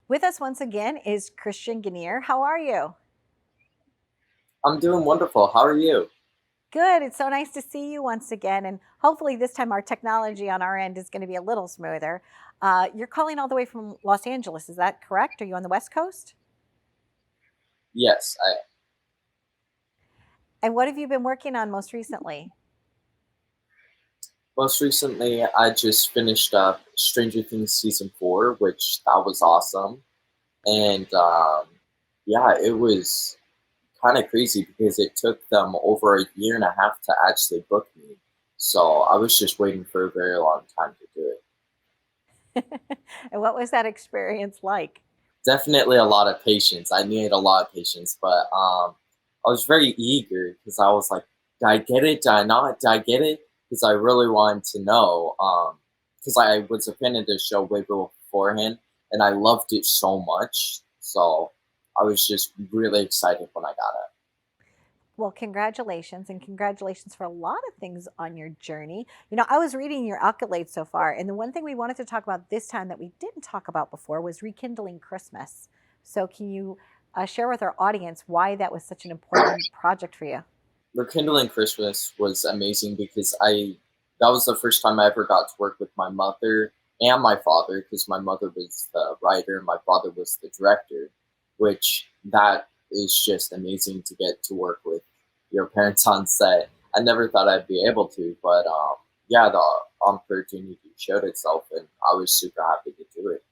With us once again is Christian Ganiere. How are you? I'm doing wonderful. How are you? Good. It's so nice to see you once again. And hopefully, this time our technology on our end is going to be a little smoother. You're calling all the way from Los Angeles. Is that correct? Are you on the West Coast? Yes, I And what have you been working on most recently? most recently I just finished up Stranger Things season 4, which that was awesome. And yeah, it was kind of crazy because it took them over a year and a half to actually book me. So I was just waiting for a very long time to do it. And what was that experience like? Definitely a lot of patience. I needed a lot of patience, but I was very eager because I was like, did I get it? Did I not? Did I get it? Because I really wanted to know. Because I was a fan of the show way beforehand, and I loved it so much. So I was just really excited when I got it. Well, congratulations, and congratulations for a lot of things on your journey. I was reading your accolades so far, and the one thing we wanted to talk about this time that we didn't talk about before was rekindling Christmas. So, can you share with our audience why that was such an important project for you? Rekindling Christmas was amazing because I that was the first time I ever got to work with my mother and my father because my mother was the writer and my father was the director, which that is just amazing to get to work with your parents on set. I never thought I'd be able to, but yeah, the opportunity showed itself, and I was super happy to do it.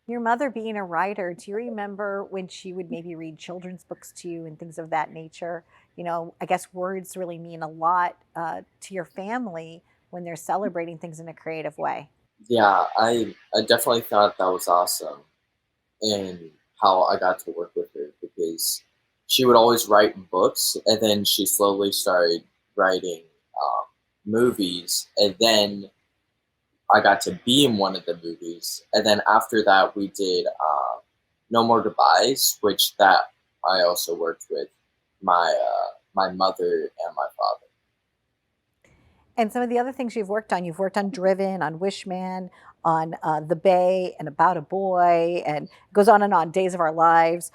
Your mother being a writer, do you remember when she would maybe read children's books to you and things of that nature? I guess words really mean a lot to your family when they're celebrating things in a creative way. Yeah, I definitely thought that was awesome and how I got to work with her because she would always write books and then she slowly started writing movies and then I got to be in one of the movies and then after that we did No More Goodbyes, which that I also worked with my mother and my father. And some of the other things you've worked on Driven, on Wishman, on The Bay, and About a Boy, and it goes on and on. Days of Our Lives,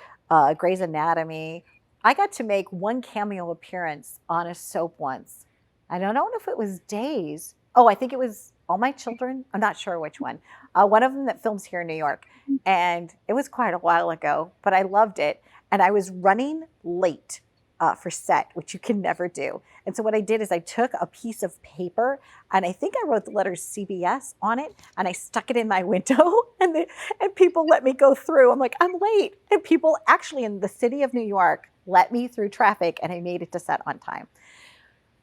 Grey's Anatomy. I got to make one cameo appearance on a soap once. I don't know if it was Days. Oh, I think it was All My Children. I'm not sure which one. One of them that films here in New York. And it was quite a while ago, but I loved it. And I was running late for set, which you can never do. And so what I did is I took a piece of paper and I think I wrote the letters CBS on it and I stuck it in my window and people let me go through. I'm like, I'm late. And people actually in the city of New York let me through traffic and I made it to set on time.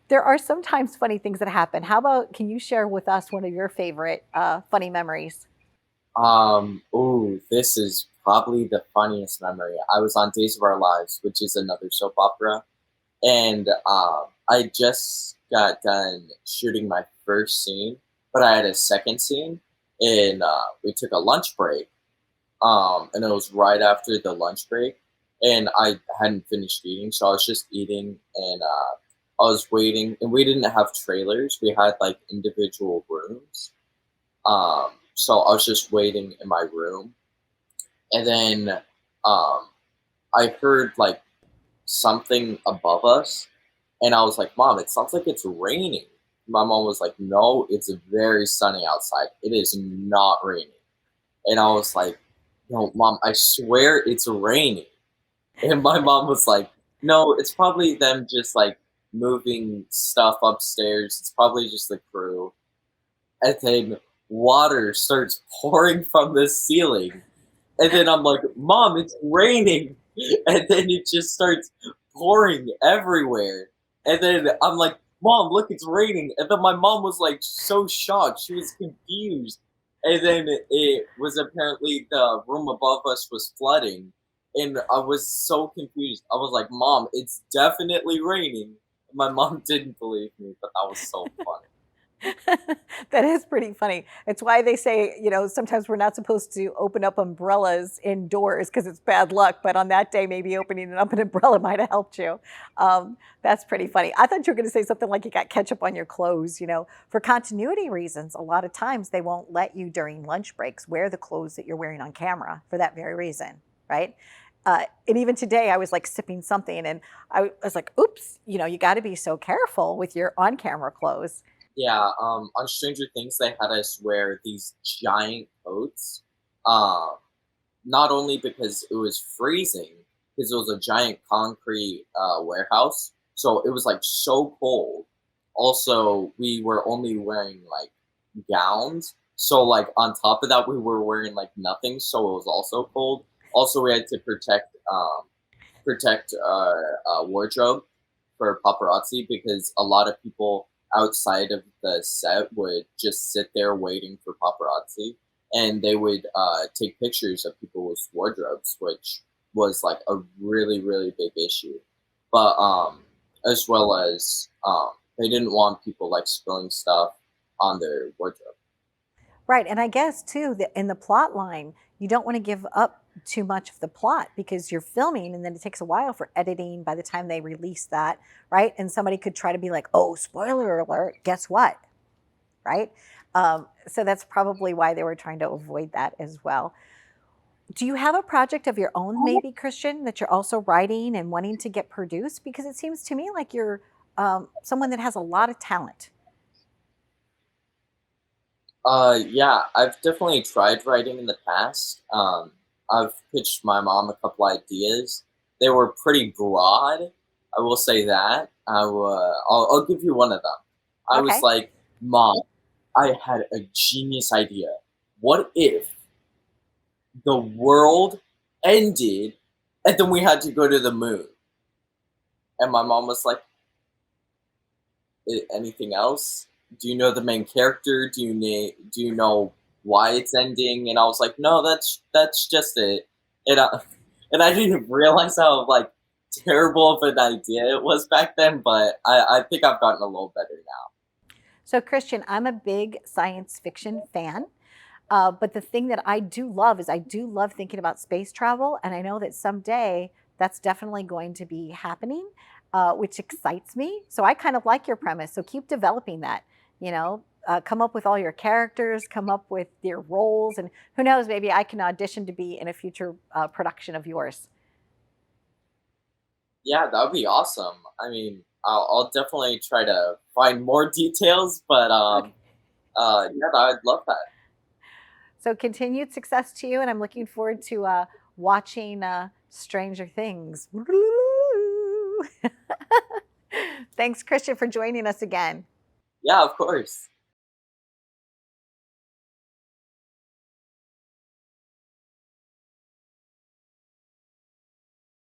There are sometimes funny things that happen. How about can you share with us one of your favorite funny memories? Ooh, this is probably the funniest memory. I was on Days of Our Lives, which is another soap opera, and I just got done shooting my first scene, but I had a second scene, and we took a lunch break, and it was right after the lunch break, and I hadn't finished eating, so I was just eating, and I was waiting, and we didn't have trailers; we had like individual rooms, so I was just waiting in my room, and then I heard like something above us, and I was like, "Mom, it sounds like it's raining." My mom was like, "No, it's very sunny outside. It is not raining." And I was like, "No, Mom, I swear it's raining." And my mom was like, "No, it's probably them just like moving stuff upstairs. It's probably just the crew." And then water starts pouring from the ceiling. And then I'm like, "Mom, it's raining." And then it just starts pouring everywhere. And then I'm like, "Mom, look, it's raining." And then my mom was like so shocked. She was confused. And then it was apparently the room above us was flooding. And I was so confused. I was like, "Mom, it's definitely raining." And my mom didn't believe me, but that was so funny. That is pretty funny. It's why they say, sometimes we're not supposed to open up umbrellas indoors because it's bad luck. But on that day, maybe opening up an umbrella might have helped you. That's pretty funny. I thought you were going to say something like you got ketchup on your clothes. For continuity reasons, a lot of times they won't let you during lunch breaks wear the clothes that you're wearing on camera for that very reason, right? And even today, I was like sipping something and I was like, oops, you got to be so careful with your on camera clothes. Yeah, on Stranger Things, they had us wear these giant coats. Um, Not only because it was freezing, because it was a giant concrete warehouse, so it was like so cold. Also, we were only wearing like gowns, so like on top of that, we were wearing like nothing, so it was also cold. Also, we had to protect our wardrobe for paparazzi because a lot of people outside of the set would just sit there waiting for paparazzi and they would take pictures of people's wardrobes, which was like a really, really big issue. But as well as they didn't want people like spilling stuff on their wardrobe. Right. And I guess too that in the plot line, you don't want to give up too much of the plot because you're filming and then it takes a while for editing by the time they release that, right? And somebody could try to be like, oh, spoiler alert, guess what? Right? So that's probably why they were trying to avoid that as well. Do you have a project of your own, maybe, Christian, that you're also writing and wanting to get produced? Because it seems to me like you're someone that has a lot of talent. Yeah, I've definitely tried writing in the past. I've pitched my mom a couple ideas. They were pretty broad. I will say that. I'll give you one of them. I was Okay. like, Mom, I had a genius idea. What if the world ended and then we had to go to the moon? And my mom was like, anything else? Do you know the main character? Do you know why it's ending? And I was like, no, that's just it. And I, and I didn't realize how like terrible of an idea it was back then, but I think I've gotten a little better now. So, Christian, I'm a big science fiction fan. But the thing that I do love is I do love thinking about space travel. And I know that someday that's definitely going to be happening, which excites me. So I kind of like your premise. So keep developing that, come up with all your characters, come up with your roles. And who knows, maybe I can audition to be in a future production of yours. Yeah, that would be awesome. I mean, I'll definitely try to find more details, but Okay. yeah, I'd love that. So continued success to you. And I'm looking forward to watching Stranger Things. Thanks, Christian, for joining us again. Yeah, of course.